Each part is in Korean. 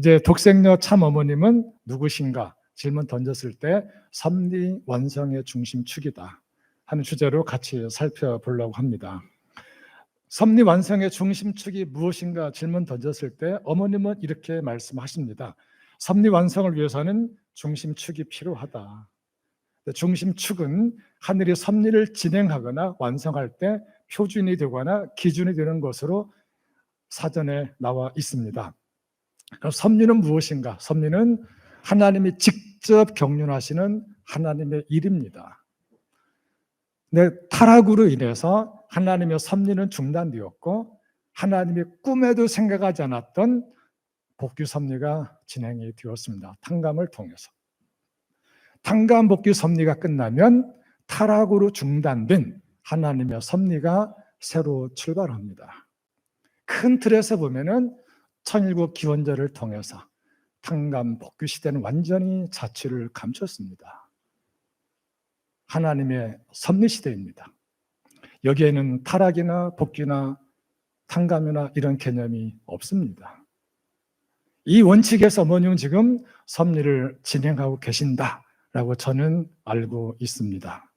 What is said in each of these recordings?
이제 독생녀 참 어머님은 누구신가 질문 던졌을 때 섭리 완성의 중심축이다 하는 주제로 같이 살펴보려고 합니다. 섭리 완성의 중심축이 무엇인가 질문 던졌을 때 어머님은 이렇게 말씀하십니다. 섭리 완성을 위해서는 중심축이 필요하다. 중심축은 하늘이 섭리를 진행하거나 완성할 때 표준이 되거나 기준이 되는 것으로 사전에 나와 있습니다. 섭리는 무엇인가? 섭리는 하나님이 직접 경륜하시는 하나님의 일입니다. 근데 타락으로 인해서 하나님의 섭리는 중단되었고 하나님의 꿈에도 생각하지 않았던 복귀 섭리가 진행이 되었습니다. 탕감을 통해서. 탕감 복귀 섭리가 끝나면 타락으로 중단된 하나님의 섭리가 새로 출발합니다. 큰 틀에서 보면은 천일국 기원절을 통해서 탕감 복귀 시대는 완전히 자취를 감췄습니다. 하나님의 섭리 시대입니다. 여기에는 타락이나 복귀나 탕감이나 이런 개념이 없습니다. 이 원칙에서 어머님은 지금 섭리를 진행하고 계신다라고 저는 알고 있습니다.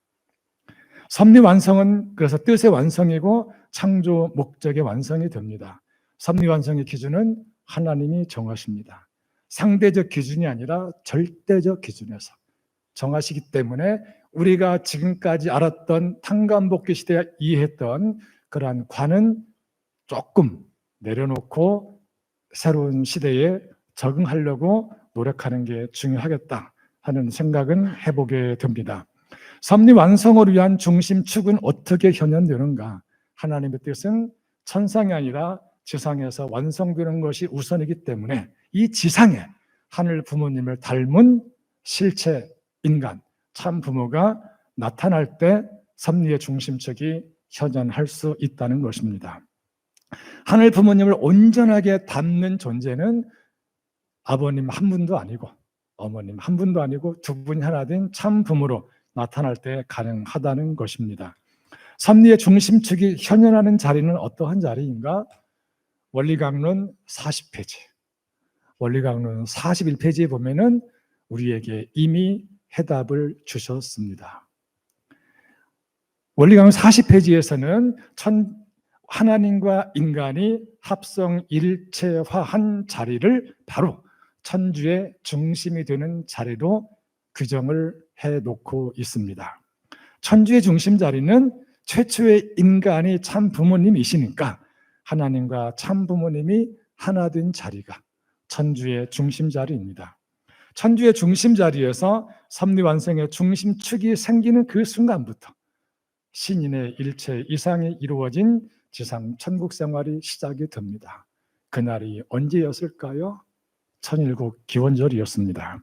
섭리 완성은 그래서 뜻의 완성이고 창조 목적의 완성이 됩니다. 섭리 완성의 기준은 하나님이 정하십니다. 상대적 기준이 아니라 절대적 기준에서 정하시기 때문에 우리가 지금까지 알았던 탕감복귀 시대에 이해했던 그러한 관은 조금 내려놓고 새로운 시대에 적응하려고 노력하는 게 중요하겠다 하는 생각은 해보게 됩니다. 섭리 완성을 위한 중심축은 어떻게 현현되는가? 하나님의 뜻은 천상이 아니라 지상에서 완성되는 것이 우선이기 때문에 이 지상에 하늘 부모님을 닮은 실체 인간, 참 부모가 나타날 때 섭리의 중심축이 현현할 수 있다는 것입니다. 하늘 부모님을 온전하게 닮는 존재는 아버님 한 분도 아니고 어머님 한 분도 아니고 두 분이 하나 된 참 부모로 나타날 때 가능하다는 것입니다. 섭리의 중심축이 현현하는 자리는 어떠한 자리인가? 원리강론 40페이지, 원리강론 41페이지에 보면은 우리에게 이미 해답을 주셨습니다. 원리강론 40페이지에서는 하나님과 인간이 합성 일체화한 자리를 바로 천주의 중심이 되는 자리로 규정을 해놓고 있습니다. 천주의 중심 자리는 최초의 인간이 참 부모님이시니까 하나님과 참 부모님이 하나 된 자리가 천주의 중심 자리입니다. 천주의 중심 자리에서 섭리 완성의 중심축이 생기는 그 순간부터 신인의 일체 이상이 이루어진 지상 천국 생활이 시작이 됩니다. 그날이 언제였을까요? 천일국 기원절이었습니다.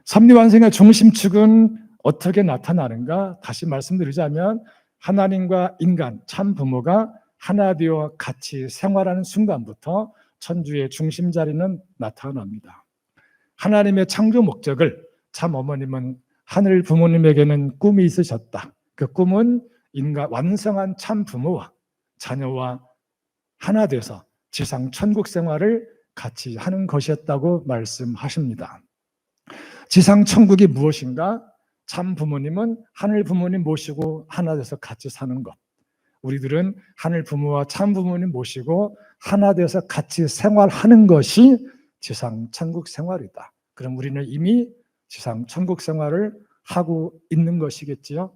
섭리 완성의 중심축은 어떻게 나타나는가? 다시 말씀드리자면 하나님과 인간, 참 부모가 하나 되어 같이 생활하는 순간부터 천주의 중심 자리는 나타납니다. 하나님의 창조 목적을 참 어머님은 하늘 부모님에게는 꿈이 있으셨다. 그 꿈은 인간 완성한 참 부모와 자녀와 하나 돼서 지상 천국 생활을 같이 하는 것이었다고 말씀하십니다. 지상 천국이 무엇인가? 참 부모님은 하늘 부모님 모시고 하나 돼서 같이 사는 것. 우리들은 하늘 부모와 참 부모님 모시고 하나 돼서 같이 생활하는 것이 지상 천국 생활이다. 그럼 우리는 이미 지상 천국 생활을 하고 있는 것이겠지요.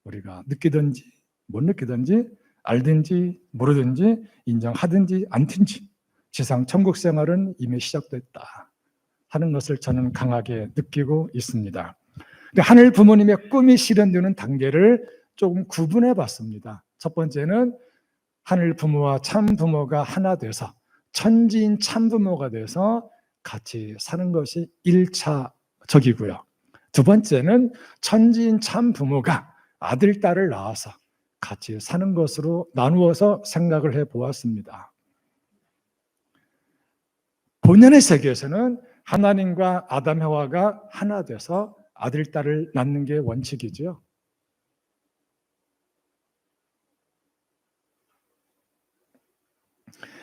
우리가 느끼든지 못 느끼든지 알든지 모르든지 인정하든지 않든지 지상 천국 생활은 이미 시작됐다 하는 것을 저는 강하게 느끼고 있습니다. 하늘 부모님의 꿈이 실현되는 단계를 조금 구분해 봤습니다. 첫 번째는 하늘 부모와 참 부모가 하나 돼서 천지인 참 부모가 돼서 같이 사는 것이 1차적이고요. 두 번째는 천지인 참 부모가 아들, 딸을 낳아서 같이 사는 것으로 나누어서 생각을 해 보았습니다. 본연의 세계에서는 하나님과 아담, 해와가 하나 돼서 아들, 딸을 낳는 게 원칙이죠.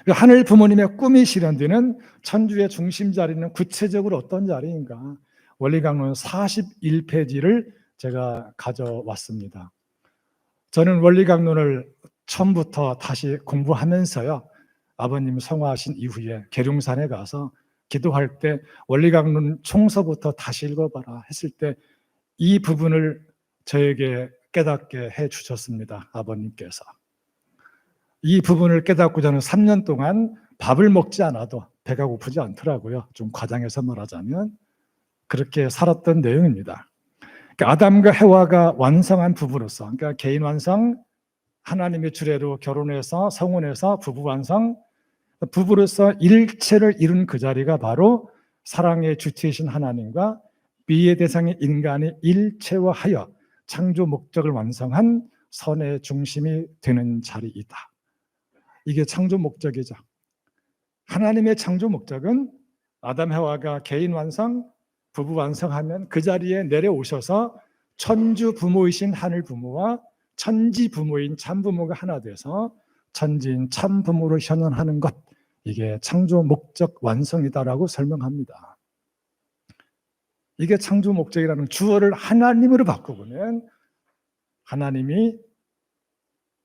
그 하늘 부모님의 꿈이 실현되는 천주의 중심 자리는 구체적으로 어떤 자리인가? 원리강론 41페이지를 제가 가져왔습니다. 저는 원리강론을 처음부터 다시 공부하면서요, 아버님 성화하신 이후에 계룡산에 가서 기도할 때 원리강론 총서부터 다시 읽어봐라 했을 때 이 부분을 저에게 깨닫게 해 주셨습니다. 아버님께서. 이 부분을 깨닫고 저는 3년 동안 밥을 먹지 않아도 배가 고프지 않더라고요. 좀 과장해서 말하자면 그렇게 살았던 내용입니다. 그러니까 아담과 해와가 완성한 부부로서, 그러니까 개인 완성, 하나님의 주례로 결혼해서 성혼해서 부부 완성, 부부로서 일체를 이룬 그 자리가 바로 사랑의 주체이신 하나님과 미의 대상의 인간이 일체화하여 창조 목적을 완성한 선의 중심이 되는 자리이다. 이게 창조 목적이죠. 하나님의 창조 목적은 아담 해와가 개인 완성, 부부 완성하면 그 자리에 내려오셔서 천주 부모이신 하늘 부모와 천지 부모인 참 부모가 하나 돼서 천지인 참 부모로 현현하는 것, 이게 창조 목적 완성이다라고 설명합니다. 이게 창조 목적이라는 주어를 하나님으로 바꾸면 하나님이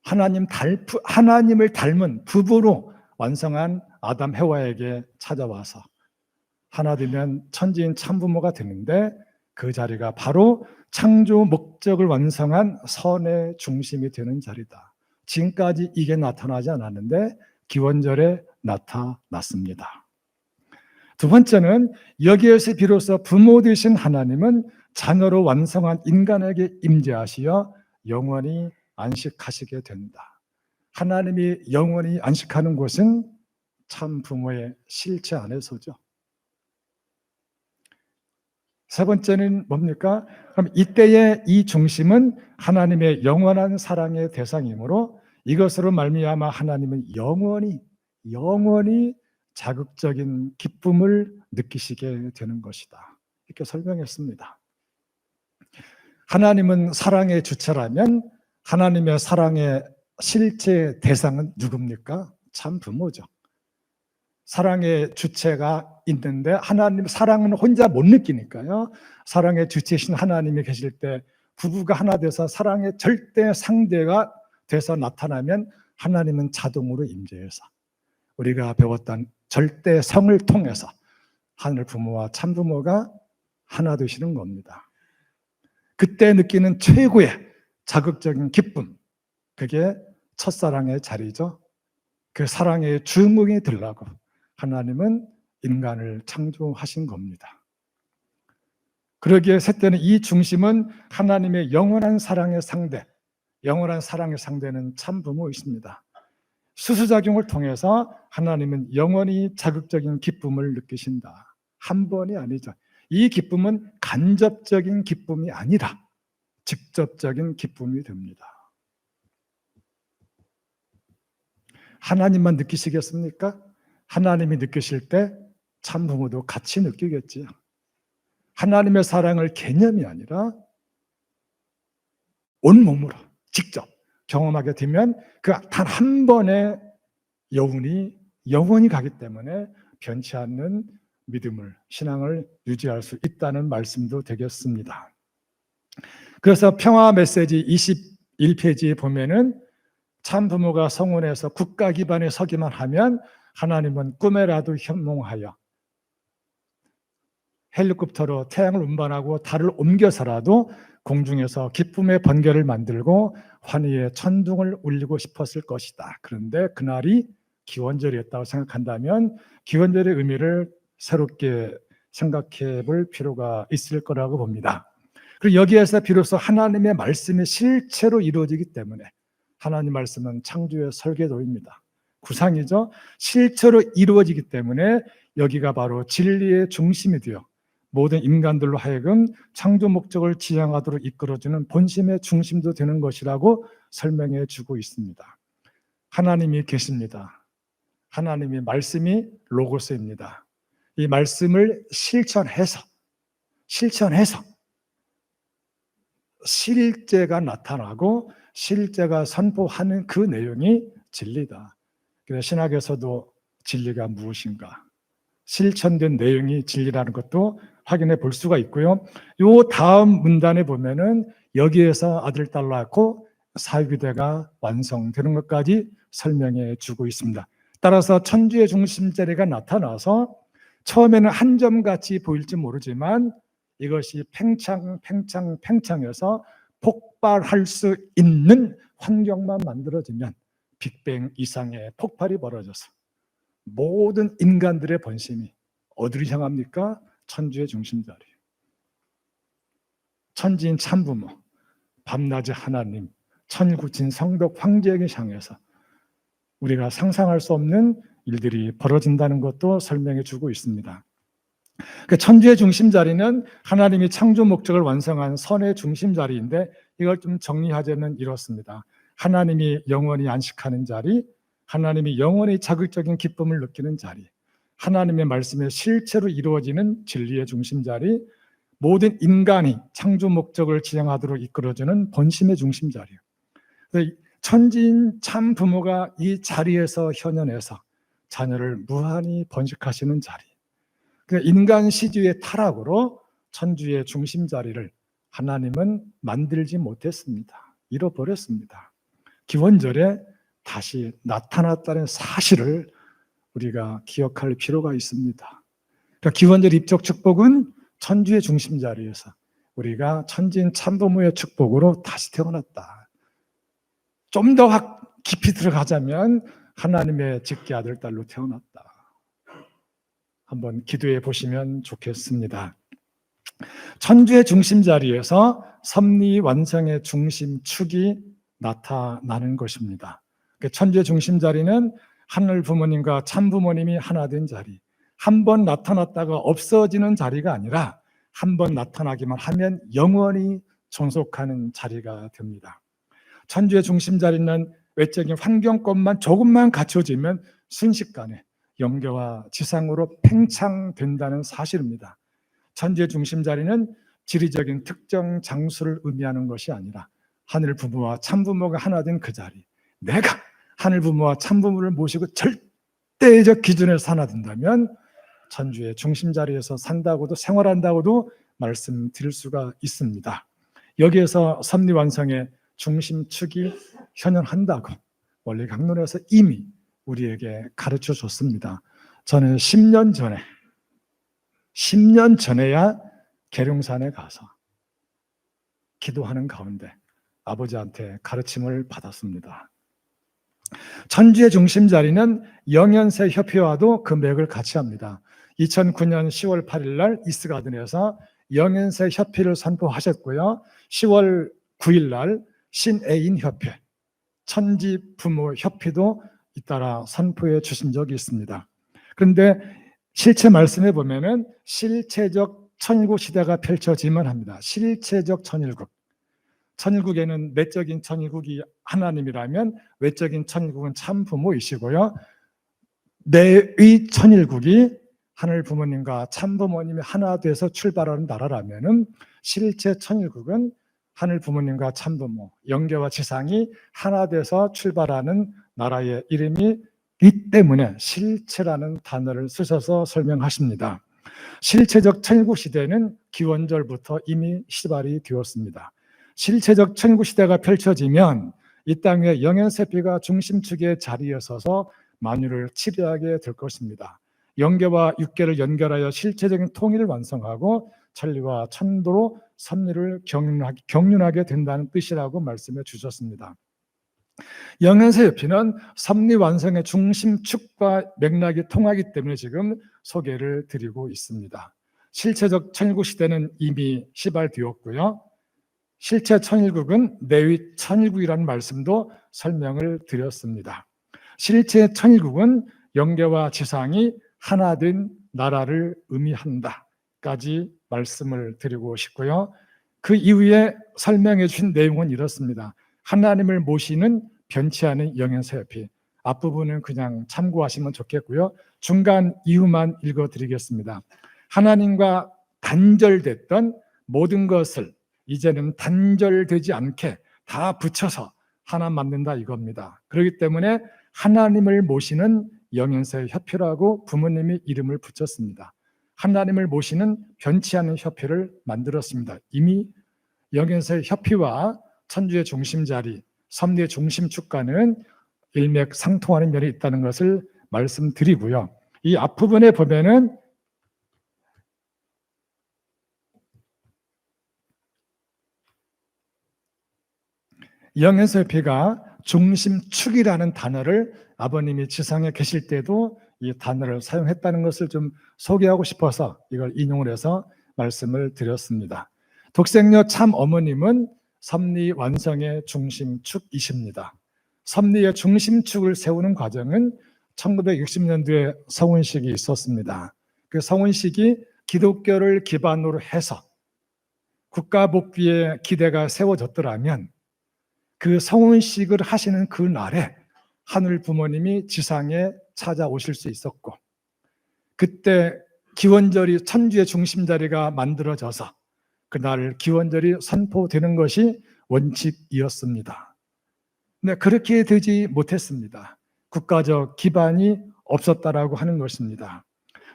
하나님을 닮은 부부로 완성한 아담 해와에게 찾아와서 하나 되면 천지인 참부모가 되는데 그 자리가 바로 창조 목적을 완성한 선의 중심이 되는 자리다. 지금까지 이게 나타나지 않았는데 기원절에 나타났습니다. 두 번째는 여기에서 비로소 부모 되신 하나님은 자녀로 완성한 인간에게 임재하시어 영원히 안식하시게 된다. 하나님이 영원히 안식하는 곳은 참 부모의 실체 안에서죠. 세 번째는 뭡니까? 그럼 이때의 이 중심은 하나님의 영원한 사랑의 대상이므로 이것으로 말미암아 하나님은 영원히 자극적인 기쁨을 느끼시게 되는 것이다. 이렇게 설명했습니다. 하나님은 사랑의 주체라면 하나님의 사랑의 실제 대상은 누굽니까? 참 부모죠. 사랑의 주체가 있는데 하나님 사랑은 혼자 못 느끼니까요. 사랑의 주체이신 하나님이 계실 때 부부가 하나 돼서 사랑의 절대 상대가 돼서 나타나면 하나님은 자동으로 임재해서 우리가 배웠던 절대 성을 통해서 하늘 부모와 참 부모가 하나 되시는 겁니다. 그때 느끼는 최고의 자극적인 기쁨, 그게 첫사랑의 자리죠. 그 사랑의 주인공이 되려고 하나님은 인간을 창조하신 겁니다. 그러기에 셋째는 이 중심은 하나님의 영원한 사랑의 상대, 영원한 사랑의 상대는 참 부모이십니다. 수수작용을 통해서 하나님은 영원히 자극적인 기쁨을 느끼신다. 한 번이 아니죠. 이 기쁨은 간접적인 기쁨이 아니라 직접적인 기쁨이 됩니다. 하나님만 느끼시겠습니까? 하나님이 느끼실 때 참 부모도 같이 느끼겠지요. 하나님의 사랑을 개념이 아니라 온몸으로 직접 경험하게 되면 그 단 한 번의 여운이 영원히 가기 때문에 변치 않는 믿음을, 신앙을 유지할 수 있다는 말씀도 되겠습니다. 그래서 평화 메시지 21페이지에 보면은 참 부모가 성혼해서 국가 기반에 서기만 하면 하나님은 꿈에라도 현몽하여 헬리콥터로 태양을 운반하고 달을 옮겨서라도 공중에서 기쁨의 번개를 만들고 환희의 천둥을 울리고 싶었을 것이다. 그런데 그날이 기원절이었다고 생각한다면 기원절의 의미를 새롭게 생각해 볼 필요가 있을 거라고 봅니다. 그리고 여기에서 비로소 하나님의 말씀이 실체로 이루어지기 때문에 하나님 말씀은 창조의 설계도입니다. 구상이죠. 실체로 이루어지기 때문에 여기가 바로 진리의 중심이 되어 모든 인간들로 하여금 창조 목적을 지향하도록 이끌어주는 본심의 중심도 되는 것이라고 설명해 주고 있습니다. 하나님이 계십니다. 하나님의 말씀이 로고스입니다. 이 말씀을 실천해서 실제가 나타나고 실제가 선포하는 그 내용이 진리다. 그래서 신학에서도 진리가 무엇인가? 실천된 내용이 진리라는 것도 확인해 볼 수가 있고요. 요 다음 문단에 보면은 여기에서 아들, 딸 낳고 사유기대가 완성되는 것까지 설명해 주고 있습니다. 따라서 천주의 중심자리가 나타나서 처음에는 한 점같이 보일지 모르지만 이것이 팽창해서 폭발할 수 있는 환경만 만들어지면 빅뱅 이상의 폭발이 벌어져서 모든 인간들의 본심이 어디를 향합니까? 천주의 중심자리. 천지인 참부모, 밤낮의 하나님, 천구진 성덕 황제에게 향해서 우리가 상상할 수 없는 일들이 벌어진다는 것도 설명해 주고 있습니다. 천주의 중심자리는 하나님이 창조 목적을 완성한 선의 중심자리인데 이걸 좀 정리하자면 이렇습니다. 하나님이 영원히 안식하는 자리, 하나님이 영원히 자극적인 기쁨을 느끼는 자리, 하나님의 말씀의 실체로 이루어지는 진리의 중심자리, 모든 인간이 창조 목적을 지향하도록 이끌어주는 본심의 중심자리. 천지인 참 부모가 이 자리에서 현현해서 자녀를 무한히 번식하시는 자리. 인간 시주의 타락으로 천주의 중심자리를 하나님은 만들지 못했습니다. 잃어버렸습니다. 기원절에 다시 나타났다는 사실을 우리가 기억할 필요가 있습니다. 그러니까 기원절 입적 축복은 천주의 중심자리에서 우리가 천지인 참부모의 축복으로 다시 태어났다. 좀 더 깊이 들어가자면 하나님의 직계 아들, 딸로 태어났다. 한번 기도해 보시면 좋겠습니다. 천주의 중심자리에서 섭리 완성의 중심축이 나타나는 것입니다. 천주의 중심자리는 하늘 부모님과 참 부모님이 하나 된 자리, 한 번 나타났다가 없어지는 자리가 아니라 한 번 나타나기만 하면 영원히 존속하는 자리가 됩니다. 천주의 중심자리는 외적인 환경권만 조금만 갖춰지면 순식간에 영계와 지상으로 팽창된다는 사실입니다. 천주의 중심자리는 지리적인 특정 장소를 의미하는 것이 아니라 하늘 부모와 참 부모가 하나 된 그 자리, 내가 하늘 부모와 참 부모를 모시고 절대적 기준에서 하나 된다면 천주의 중심자리에서 산다고도 생활한다고도 말씀드릴 수가 있습니다. 여기에서 섭리완성의 중심축이 현현한다고 원래 강론에서 이미 우리에게 가르쳐 줬습니다. 저는 10년 전에야 계룡산에 가서 기도하는 가운데 아버지한테 가르침을 받았습니다. 천주의 중심자리는 영현세 협회와도 그 맥을 같이 합니다. 2009년 10월 8일 날 이스가든에서 영현세 협회를 선포하셨고요. 10월 9일 날 신애인 협회, 천지 부모 협회도 잇따라 선포해 주신 적이 있습니다. 그런데 실체 말씀해 보면은 실체적 천일국 시대가 펼쳐지만 합니다. 실체적 천일국. 천일국에는 내적인 천일국이 하나님이라면 외적인 천일국은 참 부모이시고요. 내의 천일국이 하늘 부모님과 참 부모님이 하나 돼서 출발하는 나라라면은 실체 천일국은 하늘 부모님과 참 부모, 영계와 지상이 하나 돼서 출발하는 나라의 이름이기 때문에 실체라는 단어를 쓰셔서 설명하십니다. 실체적 천일국 시대는 기원절부터 이미 시발이 되었습니다. 실체적 천일국 시대가 펼쳐지면 이 땅에 영현세피가 중심축의 자리에 서서 만유를 치료하게 될 것입니다. 영계와 육계를 연결하여 실체적인 통일을 완성하고 천리와 천도로 섭리를 경륜하게 된다는 뜻이라고 말씀해 주셨습니다. 영현세협회는 섭리 완성의 중심축과 맥락이 통하기 때문에 지금 소개를 드리고 있습니다. 실체적 천일국 시대는 이미 시발되었고요. 실체 천일국은 내의 천일국이라는 말씀도 설명을 드렸습니다. 실체 천일국은 영계와 지상이 하나 된 나라를 의미한다까지 말씀을 드리고 싶고요. 그 이후에 설명해 주신 내용은 이렇습니다. 하나님을 모시는 변치 않은 영현세협회. 앞부분은 그냥 참고하시면 좋겠고요. 중간 이유만 읽어드리겠습니다. 하나님과 단절됐던 모든 것을 이제는 단절되지 않게 다 붙여서 하나 만든다 이겁니다. 그렇기 때문에 하나님을 모시는 영현서의 협회라고 부모님이 이름을 붙였습니다. 하나님을 모시는 변치 않는 협회를 만들었습니다. 이미 영현서의 협회와 천주의 중심자리, 섭리의 중심축과는 일맥상통하는 면이 있다는 것을 말씀드리고요. 이 앞부분에 보면은 영현서협회가 중심축이라는 단어를 아버님이 지상에 계실 때도 이 단어를 사용했다는 것을 좀 소개하고 싶어서 이걸 인용을 해서 말씀을 드렸습니다. 독생녀 참 어머님은 섭리 완성의 중심축이십니다. 섭리의 중심축을 세우는 과정은 1960년도에 성운식이 있었습니다. 그 성운식이 기독교를 기반으로 해서 국가 복귀의 기대가 세워졌더라면 그 성운식을 하시는 그 날에 하늘 부모님이 지상에 찾아오실 수 있었고, 그때 기원절이 천주의 중심자리가 만들어져서 그날 기원절이 선포되는 것이 원칙이었습니다. 근데 그렇게 되지 못했습니다. 국가적 기반이 없었다라고 하는 것입니다.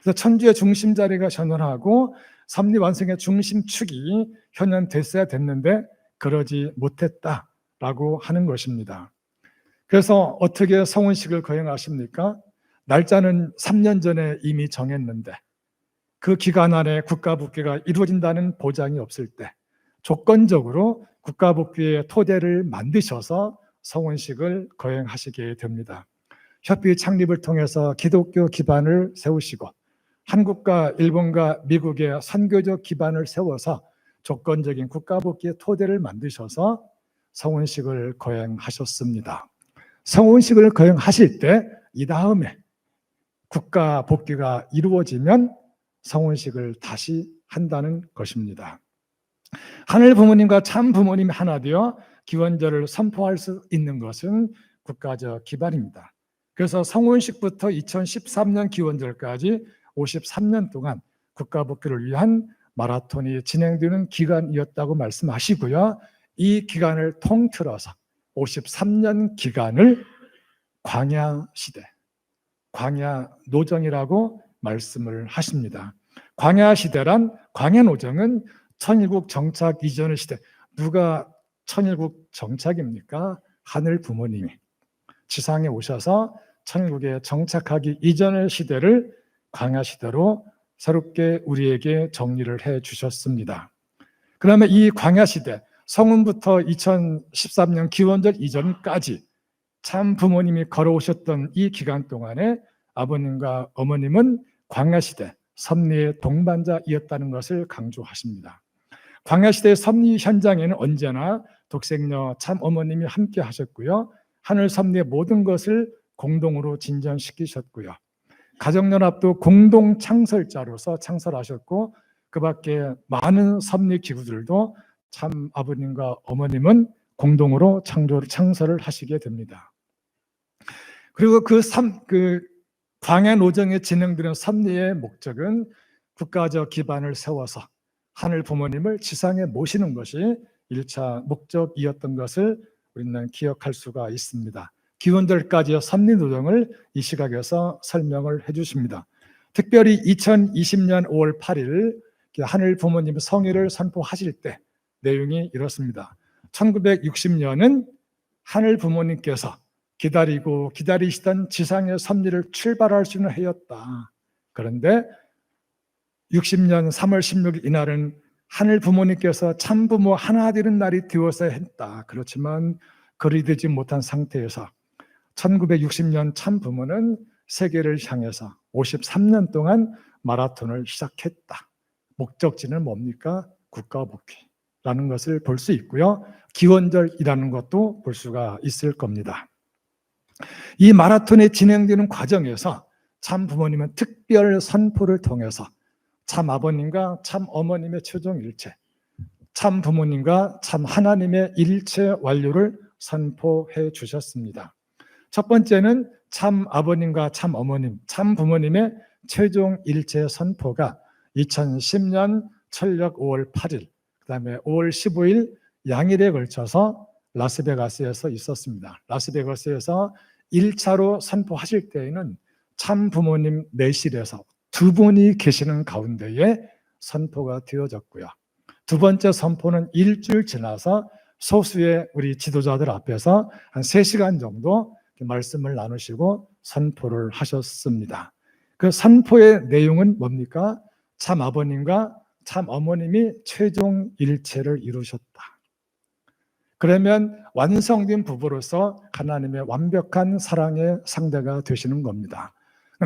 그래서 천주의 중심자리가 현현하고 섭리 완성의 중심축이 현현됐어야 됐는데 그러지 못했다라고 하는 것입니다. 그래서 어떻게 성운식을 거행하십니까? 날짜는 3년 전에 이미 정했는데 그 기간 안에 국가복귀가 이루어진다는 보장이 없을 때 조건적으로 국가복귀의 토대를 만드셔서 성운식을 거행하시게 됩니다. 협의 창립을 통해서 기독교 기반을 세우시고 한국과 일본과 미국의 선교적 기반을 세워서 조건적인 국가복귀의 토대를 만드셔서 성운식을 거행하셨습니다. 성운식을 거행하실 때 이 다음에 국가복귀가 이루어지면 성운식을 다시 한다는 것입니다. 하늘 부모님과 참 부모님이 하나 되어 기원절을 선포할 수 있는 것은 국가적 기반입니다. 그래서 성운식부터 2013년 기원절까지 53년 동안 국가복귀를 위한 마라톤이 진행되는 기간이었다고 말씀하시고요. 이 기간을 통틀어서 53년 기간을 광야시대, 광야노정이라고 말씀을 하십니다. 광야시대란, 광야노정은 천일국 정착 이전의 시대. 누가 천일국 정착입니까? 하늘 부모님이 지상에 오셔서 천일국에 정착하기 이전의 시대를 광야시대로 새롭게 우리에게 정리를 해 주셨습니다. 그러면 이 광야시대, 성운부터 2013년 기원절 이전까지 참 부모님이 걸어오셨던 이 기간 동안에 아버님과 어머님은 광야시대, 섭리의 동반자이었다는 것을 강조하십니다. 광야시대의 섭리 현장에는 언제나 독생녀 참 어머님이 함께 하셨고요. 하늘 섭리의 모든 것을 공동으로 진전시키셨고요. 가정연합도 공동 창설자로서 창설하셨고 그 밖에 많은 섭리 기구들도 참 아버님과 어머님은 공동으로 창설을 하시게 됩니다. 그리고 그 광야 노정에 진행되는 섭리의 목적은 국가적 기반을 세워서 하늘 부모님을 지상에 모시는 것이 1차 목적이었던 것을 우리는 기억할 수가 있습니다. 기원절까지의 섭리 노정을 이 시각에서 설명을 해주십니다. 특별히 2020년 5월 8일 하늘 부모님 성의를 선포하실 때 내용이 이렇습니다. 1960년은 하늘 부모님께서 기다리고 기다리시던 지상의 섭리를 출발할 수 있는 해였다. 그런데 60년 3월 16일 이날은 하늘 부모님께서 참부모 하나 되는 날이 되어서야 했다. 그렇지만 그리 되지 못한 상태에서 1960년 참부모는 세계를 향해서 53년 동안 마라톤을 시작했다. 목적지는 뭡니까? 국가복귀라는 것을 볼 수 있고요. 기원절이라는 것도 볼 수가 있을 겁니다. 이 마라톤이 진행되는 과정에서 참 부모님은 특별 선포를 통해서 참 아버님과 참 어머님의 최종 일체, 참 부모님과 참 하나님의 일체 완료를 선포해 주셨습니다. 첫 번째는 참 아버님과 참 어머님, 참 부모님의 최종 일체 선포가 2010년 철력 5월 8일, 그 다음에 5월 15일 양일에 걸쳐서 라스베가스에서 있었습니다. 라스베가스에서 1차로 선포하실 때에는 참 부모님 내실에서 두 분이 계시는 가운데에 선포가 되어졌고요. 두 번째 선포는 일주일 지나서 소수의 우리 지도자들 앞에서 한 3시간 정도 말씀을 나누시고 선포를 하셨습니다. 그 선포의 내용은 뭡니까? 참 아버님과 참 어머님이 최종 일체를 이루셨다. 그러면 완성된 부부로서 하나님의 완벽한 사랑의 상대가 되시는 겁니다.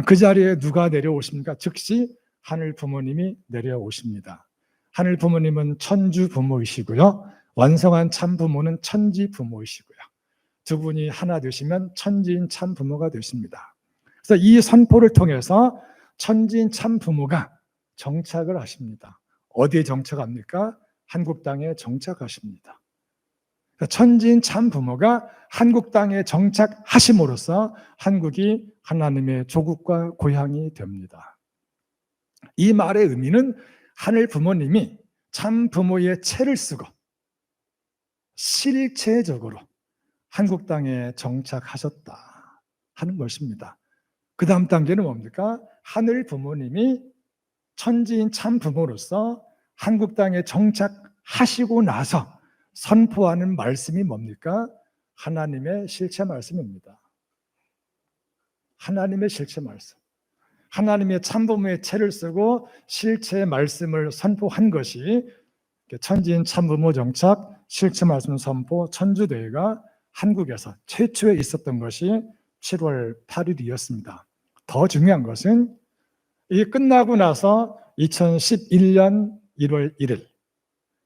그 자리에 누가 내려오십니까? 즉시 하늘 부모님이 내려오십니다. 하늘 부모님은 천주 부모이시고요. 완성한 참 부모는 천지 부모이시고요. 두 분이 하나 되시면 천지인 참 부모가 되십니다. 그래서 이 선포를 통해서 천지인 참 부모가 정착을 하십니다. 어디에 정착합니까? 한국 땅에 정착하십니다. 천지인 참 부모가 한국 땅에 정착하심으로써 한국이 하나님의 조국과 고향이 됩니다. 이 말의 의미는 하늘 부모님이 참 부모의 체를 쓰고 실체적으로 한국 땅에 정착하셨다 하는 것입니다. 그 다음 단계는 뭡니까? 하늘 부모님이 천지인 참 부모로서 한국 땅에 정착하시고 나서 선포하는 말씀이 뭡니까? 하나님의 실체 말씀입니다. 하나님의 실체 말씀. 하나님의 참부모의 체를 쓰고 실체 말씀을 선포한 것이 천지인 참부모 정착, 실체 말씀 선포, 천주대회가 한국에서 최초에 있었던 것이 7월 8일이었습니다. 더 중요한 것은 이 끝나고 나서 2011년 1월 1일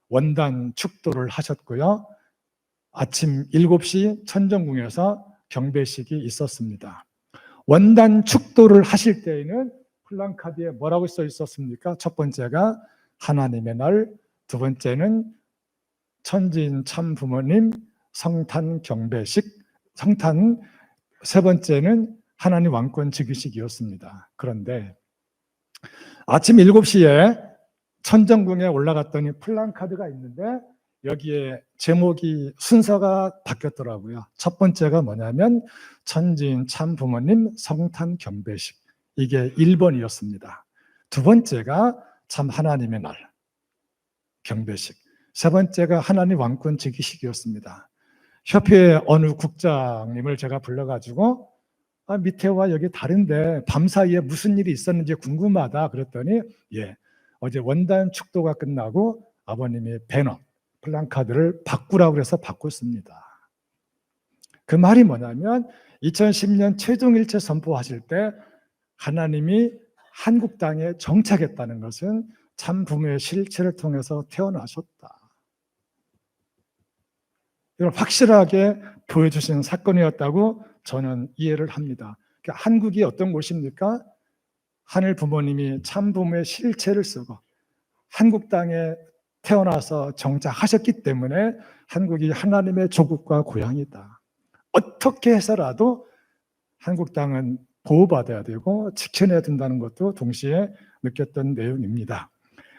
원단 축도를 하셨고요. 아침 7시 천정궁에서 경배식이 있었습니다. 원단 축도를 하실 때에는 플랜카드에 뭐라고 써 있었습니까? 첫 번째가 하나님의 날, 두 번째는 천지인 참 부모님 성탄 경배식, 성탄, 세 번째는 하나님 왕권 즉위식이었습니다. 그런데 아침 7시에 천정궁에 올라갔더니 플랜카드가 있는데 여기에 제목이 순서가 바뀌었더라고요. 첫 번째가 뭐냐면 천지인 참 부모님 성탄 경배식, 이게 1번이었습니다. 두 번째가 참 하나님의 날 경배식, 세 번째가 하나님 왕권 즉위식이었습니다. 협회 어느 국장님을 제가 불러가지고 밑에와 여기 다른데 밤사이에 무슨 일이 있었는지 궁금하다 그랬더니 어제 원단 축도가 끝나고 아버님이 배너, 플랜카드를 바꾸라고 해서 바꿨습니다. 그 말이 뭐냐면 2010년 최종일체 선포하실 때 하나님이 한국 땅에 정착했다는 것은 참 부모의 실체를 통해서 태어나셨다. 이걸 확실하게 보여주신 사건이었다고 저는 이해를 합니다. 그러니까 한국이 어떤 곳입니까? 하늘 부모님이 참 부모의 실체를 쓰고 한국 땅에 태어나서 정착하셨기 때문에 한국이 하나님의 조국과 고향이다. 어떻게 해서라도 한국 땅은 보호받아야 되고 지켜내야 된다는 것도 동시에 느꼈던 내용입니다.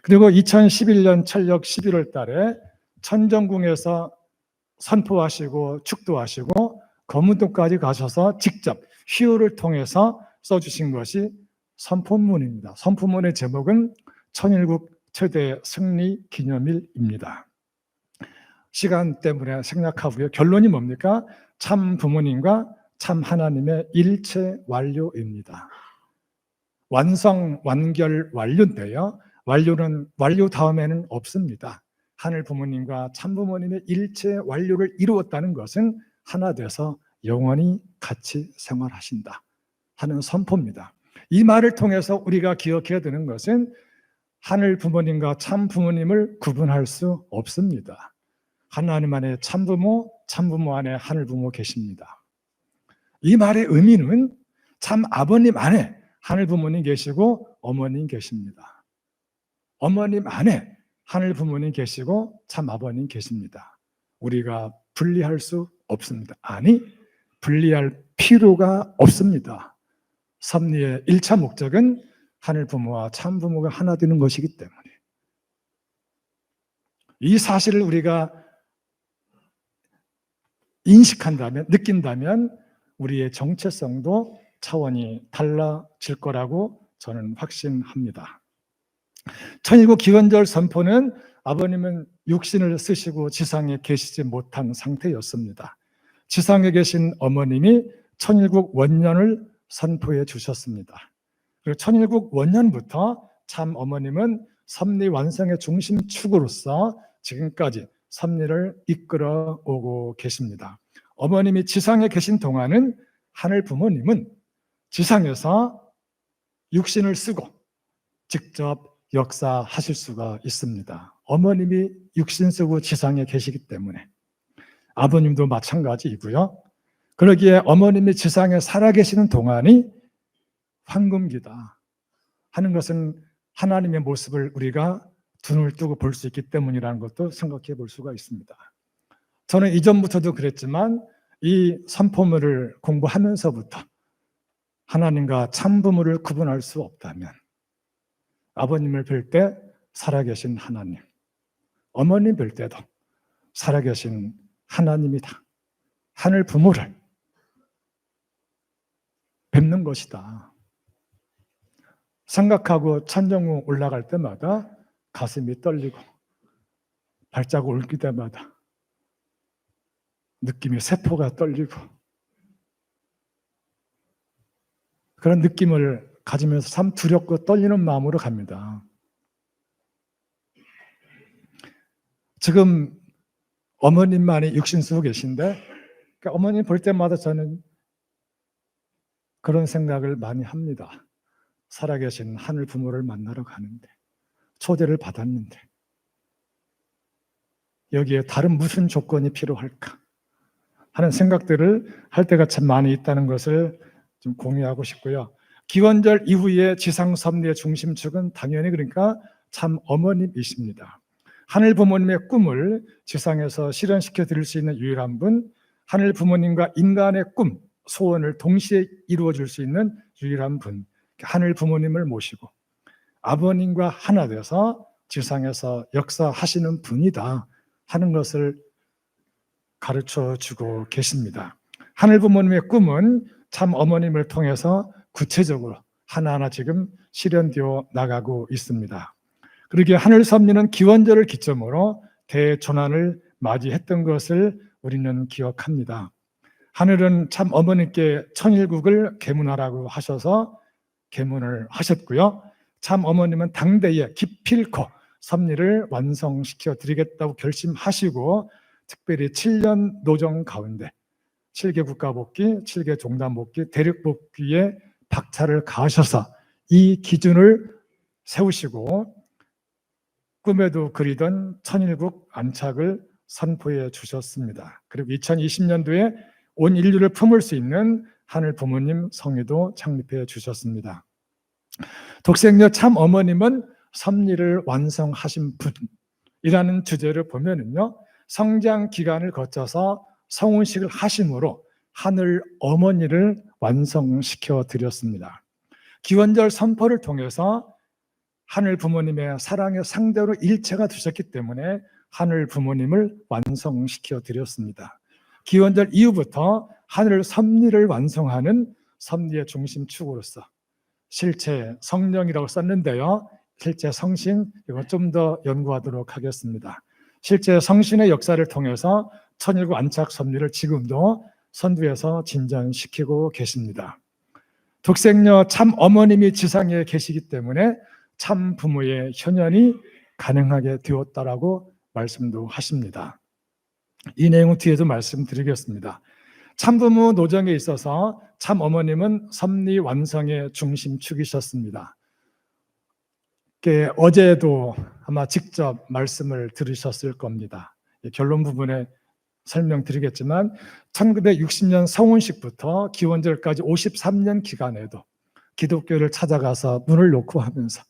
그리고 2011년 철력 11월 달에 천정궁에서 선포하시고 축도하시고 거문도까지 가셔서 직접 휘호를 통해서 써주신 것이 선포문입니다. 선포문의 제목은 천일국 최대 승리 기념일입니다. 시간 때문에 생략하고요. 결론이 뭡니까? 참 부모님과 참 하나님의 일체 완료입니다. 완성, 완결, 완료인데요. 완료 다음에는 없습니다. 하늘 부모님과 참 부모님의 일체 완료를 이루었다는 것은 하나 돼서 영원히 같이 생활하신다 하는 선포입니다. 이 말을 통해서 우리가 기억해야 되는 것은 하늘 부모님과 참 부모님을 구분할 수 없습니다. 하나님 안에 참 부모 안에 하늘 부모 계십니다. 이 말의 의미는 참 아버님 안에 하늘 부모님 계시고 어머님 계십니다. 어머님 안에 하늘 부모님 계시고 참 아버님 계십니다. 우리가 분리할 수 없습니다. 아니, 분리할 필요가 없습니다. 섭리의 1차 목적은 하늘 부모와 참 부모가 하나 되는 것이기 때문에 이 사실을 우리가 인식한다면, 느낀다면 우리의 정체성도 차원이 달라질 거라고 저는 확신합니다. 천일국 기원절 선포는 아버님은 육신을 쓰시고 지상에 계시지 못한 상태였습니다. 지상에 계신 어머님이 천일국 원년을 선포해 주셨습니다. 그리고 천일국 원년부터 참 어머님은 섭리 완성의 중심축으로서 지금까지 섭리를 이끌어 오고 계십니다. 어머님이 지상에 계신 동안은 하늘 부모님은 지상에서 육신을 쓰고 직접 역사하실 수가 있습니다. 어머님이 육신 쓰고 지상에 계시기 때문에 아버님도 마찬가지이고요. 그러기에 어머님이 지상에 살아계시는 동안이 황금기다 하는 것은 하나님의 모습을 우리가 두 눈을 뜨고 볼 수 있기 때문이라는 것도 생각해 볼 수가 있습니다. 저는 이전부터도 그랬지만 이 선포물을 공부하면서부터 하나님과 참 부모를 구분할 수 없다면 아버님을 뵐 때 살아계신 하나님, 어머님 뵐 때도 살아계신 하나님이다. 하늘 부모를 뵙는 것이다. 생각하고 천정궁 올라갈 때마다 가슴이 떨리고 발자국 옮길 때마다 느낌이 세포가 떨리고 그런 느낌을 가지면서 참 두렵고 떨리는 마음으로 갑니다. 지금 어머님만이 육신 쓰고 계신데 그러니까 어머님 볼 때마다 저는 그런 생각을 많이 합니다. 살아계신 하늘 부모를 만나러 가는데 초대를 받았는데 여기에 다른 무슨 조건이 필요할까 하는 생각들을 할 때가 참 많이 있다는 것을 좀 공유하고 싶고요. 기원절 이후에 지상 섭리의 중심축은 당연히 그러니까 참 어머님이십니다. 하늘 부모님의 꿈을 지상에서 실현시켜 드릴 수 있는 유일한 분, 하늘 부모님과 인간의 꿈, 소원을 동시에 이루어 줄 수 있는 유일한 분, 하늘 부모님을 모시고 아버님과 하나 돼서 지상에서 역사하시는 분이다 하는 것을 가르쳐 주고 계십니다. 하늘 부모님의 꿈은 참 어머님을 통해서 구체적으로 하나하나 지금 실현되어 나가고 있습니다. 그러기에 하늘 섭리는 기원절을 기점으로 대조난을 맞이했던 것을 우리는 기억합니다. 하늘은 참 어머님께 천일국을 계문하라고 하셔서 계문을 하셨고요. 참 어머님은 당대에 기필코 섭리를 완성시켜 드리겠다고 결심하시고 특별히 7년 노정 가운데 7개 국가복귀, 7개 종단복귀, 대륙복귀에 박차를 가하셔서 이 기준을 세우시고 꿈에도 그리던 천일국 안착을 선포해 주셨습니다. 그리고 2020년도에 온 인류를 품을 수 있는 하늘 부모님 성회도 창립해 주셨습니다. 독생녀 참 어머님은 섭리를 완성하신 분이라는 주제를 보면은요, 성장 기간을 거쳐서 성혼식을 하심으로 하늘 어머니를 완성시켜 드렸습니다. 기원절 선포를 통해서 하늘 부모님의 사랑의 상대로 일체가 되셨기 때문에 하늘 부모님을 완성시켜 드렸습니다. 기원절 이후부터 하늘 섭리를 완성하는 섭리의 중심축으로서 실체 성령이라고 썼는데요, 실제 성신 이거 좀 더 연구하도록 하겠습니다. 실제 성신의 역사를 통해서 천일국 안착 섭리를 지금도 선두에서 진전시키고 계십니다. 독생녀 참 어머님이 지상에 계시기 때문에 참 부모의 현현이 가능하게 되었다라고 말씀도 하십니다. 이 내용은 뒤에도 말씀드리겠습니다. 참부모 노정에 있어서 참 어머님은 섭리 완성의 중심축이셨습니다. 어제도 아마 직접 말씀을 들으셨을 겁니다. 결론 부분에 설명드리겠지만 1960년 성혼식부터 기원절까지 53년 기간에도 기독교를 찾아가서 문을 놓고 하면서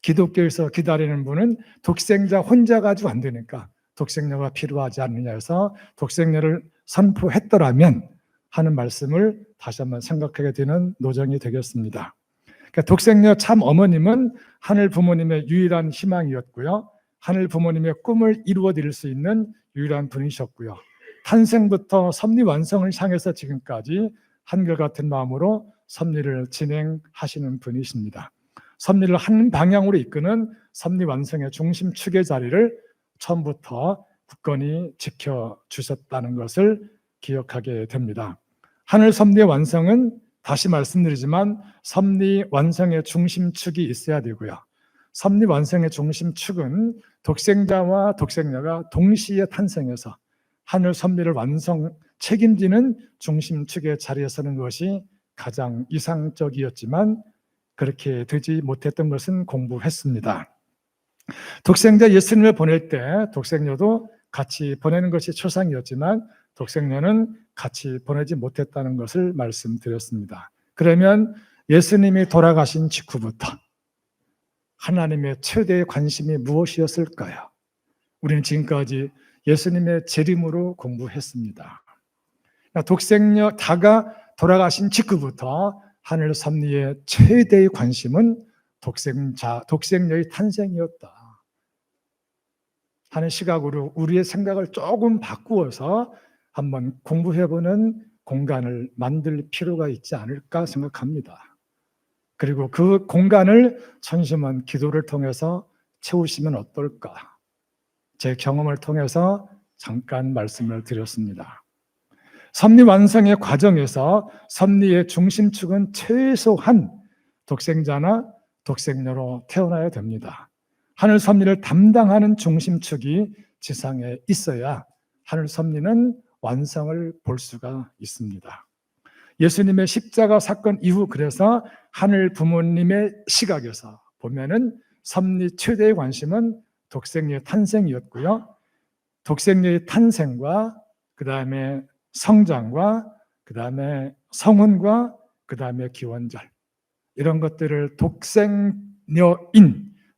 기독교에서 기다리는 분은 독생자 혼자 가지고 안 되니까 독생녀가 필요하지 않느냐 해서 독생녀를 선포했더라면 하는 말씀을 다시 한번 생각하게 되는 노정이 되겠습니다. 그러니까 독생녀 참 어머님은 하늘 부모님의 유일한 희망이었고요. 하늘 부모님의 꿈을 이루어 드릴 수 있는 유일한 분이셨고요. 탄생부터 섭리 완성을 향해서 지금까지 한결같은 마음으로 섭리를 진행하시는 분이십니다. 섭리를 한 방향으로 이끄는 섭리 완성의 중심축의 자리를 처음부터 굳건히 지켜주셨다는 것을 기억하게 됩니다. 하늘 섭리의 완성은 다시 말씀드리지만 섭리 완성의 중심축이 있어야 되고요. 섭리 완성의 중심축은 독생자와 독생녀가 동시에 탄생해서 하늘 섭리를 책임지는 중심축의 자리에 서는 것이 가장 이상적이었지만 그렇게 되지 못했던 것은 공부했습니다. 독생자 예수님을 보낼 때 독생녀도 같이 보내는 것이 초상이었지만 독생녀는 같이 보내지 못했다는 것을 말씀드렸습니다. 그러면 예수님이 돌아가신 직후부터 하나님의 최대의 관심이 무엇이었을까요? 우리는 지금까지 예수님의 재림으로 공부했습니다. 독생녀 다가 돌아가신 직후부터 하늘 섭리의 최대의 관심은 독생녀의 탄생이었다 하는 시각으로 우리의 생각을 조금 바꾸어서 한번 공부해보는 공간을 만들 필요가 있지 않을까 생각합니다. 그리고 그 공간을 천심한 기도를 통해서 채우시면 어떨까? 제 경험을 통해서 잠깐 말씀을 드렸습니다. 섭리 완성의 과정에서 섭리의 중심축은 최소한 독생자나 독생녀로 태어나야 됩니다. 하늘 섭리를 담당하는 중심축이 지상에 있어야 하늘 섭리는 완성을 볼 수가 있습니다. 예수님의 십자가 사건 이후 그래서 하늘 부모님의 시각에서 보면은 섭리 최대의 관심은 독생녀의 탄생이었고요. 독생녀의 탄생과 그 다음에 성장과 그 다음에 성혼과 그 다음에 기원절 이런 것들을 독생녀인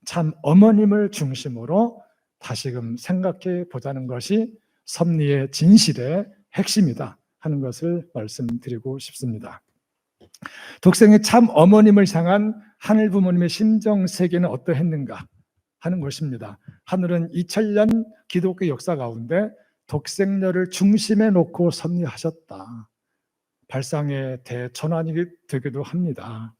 참 어머님을 중심으로 다시금 생각해 보자는 것이 섭리의 진실의 핵심이다 하는 것을 말씀드리고 싶습니다. 독생의 참 어머님을 향한 하늘 부모님의 심정 세계는 어떠했는가 하는 것입니다. 하늘은 2000년 기독교 역사 가운데 독생녀를 중심에 놓고 섭리하셨다. 발상의 대전환이 되기도 합니다.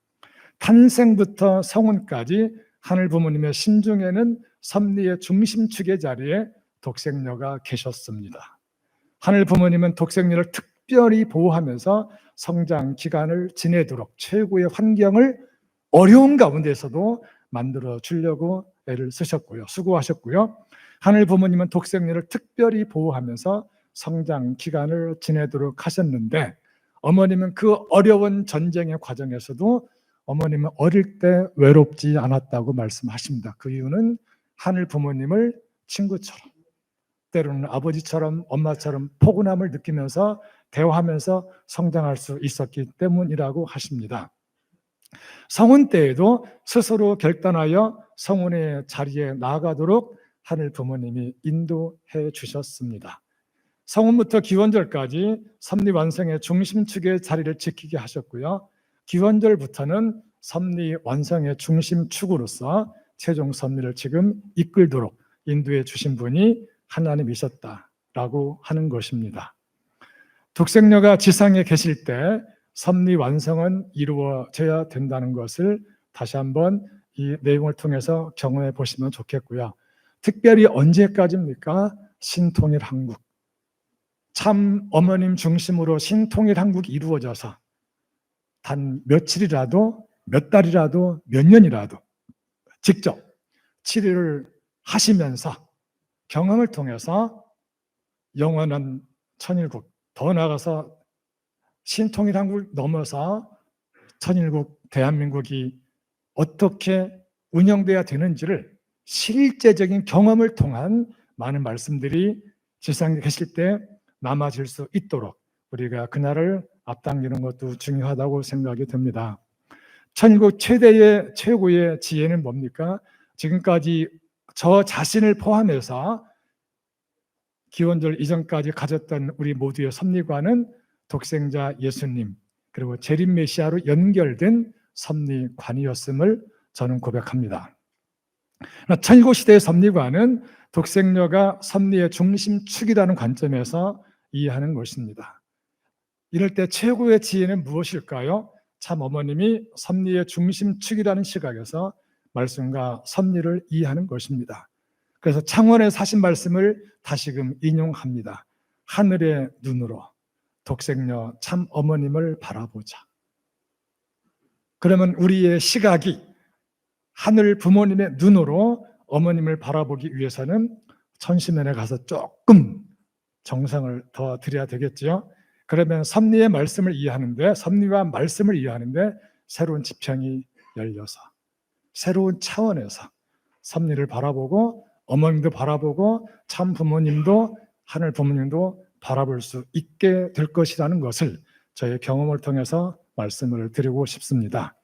탄생부터 성혼까지 하늘 부모님의 심중에는 섭리의 중심축의 자리에 독생녀가 계셨습니다. 하늘 부모님은 독생녀를 특별히 보호하면서 성장 기간을 지내도록 최고의 환경을 어려운 가운데서도 만들어 주려고 애를 쓰셨고요. 수고하셨고요. 하늘 부모님은 독생녀를 특별히 보호하면서 성장 기간을 지내도록 하셨는데 어머님은 그 어려운 전쟁의 과정에서도 어머님은 어릴 때 외롭지 않았다고 말씀하십니다. 그 이유는 하늘 부모님을 친구처럼 때로는 아버지처럼 엄마처럼 포근함을 느끼면서 대화하면서 성장할 수 있었기 때문이라고 하십니다. 성혼 때에도 스스로 결단하여 성혼의 자리에 나아가도록 하늘 부모님이 인도해 주셨습니다. 성혼부터 기원절까지 섭리 완성의 중심축의 자리를 지키게 하셨고요. 기원절부터는 섭리 완성의 중심축으로서 최종 섭리를 지금 이끌도록 인도해 주신 분이 하나님이셨다라고 하는 것입니다. 독생녀가 지상에 계실 때 섭리 완성은 이루어져야 된다는 것을 다시 한번 이 내용을 통해서 경험해 보시면 좋겠고요. 특별히 언제까지입니까? 신통일 한국. 참 어머님 중심으로 신통일 한국이 이루어져서 단 며칠이라도 몇 달이라도 몇 년이라도 직접 치료를 하시면서 경험을 통해서 영원한 천일국 더 나아가서 신통일 한국을 넘어서 천일국 대한민국이 어떻게 운영돼야 되는지를 실제적인 경험을 통한 많은 말씀들이 지상에 계실 때 남아질 수 있도록 우리가 그날을 앞당기는 것도 중요하다고 생각이 듭니다. 천일국 최고의 지혜는 뭡니까? 지금까지 저 자신을 포함해서 기원절 이전까지 가졌던 우리 모두의 섭리관은 독생자 예수님 그리고 재림 메시아로 연결된 섭리관이었음을 저는 고백합니다. 천일국 시대의 섭리관은 독생녀가 섭리의 중심축이라는 관점에서 이해하는 것입니다. 이럴 때 최고의 지혜는 무엇일까요? 참 어머님이 섭리의 중심축이라는 시각에서 말씀과 섭리를 이해하는 것입니다. 그래서 창원에서 하신 말씀을 다시금 인용합니다. 하늘의 눈으로 독생녀 참 어머님을 바라보자. 그러면 우리의 시각이 하늘 부모님의 눈으로 어머님을 바라보기 위해서는 천시면에 가서 조금 정성을 더 드려야 되겠죠. 그러면 섭리의 말씀을 이해하는데, 섭리와 말씀을 이해하는데 새로운 지평이 열려서 새로운 차원에서 섭리를 바라보고 어머님도 바라보고 참 부모님도 하늘 부모님도 바라볼 수 있게 될 것이라는 것을 저의 경험을 통해서 말씀을 드리고 싶습니다.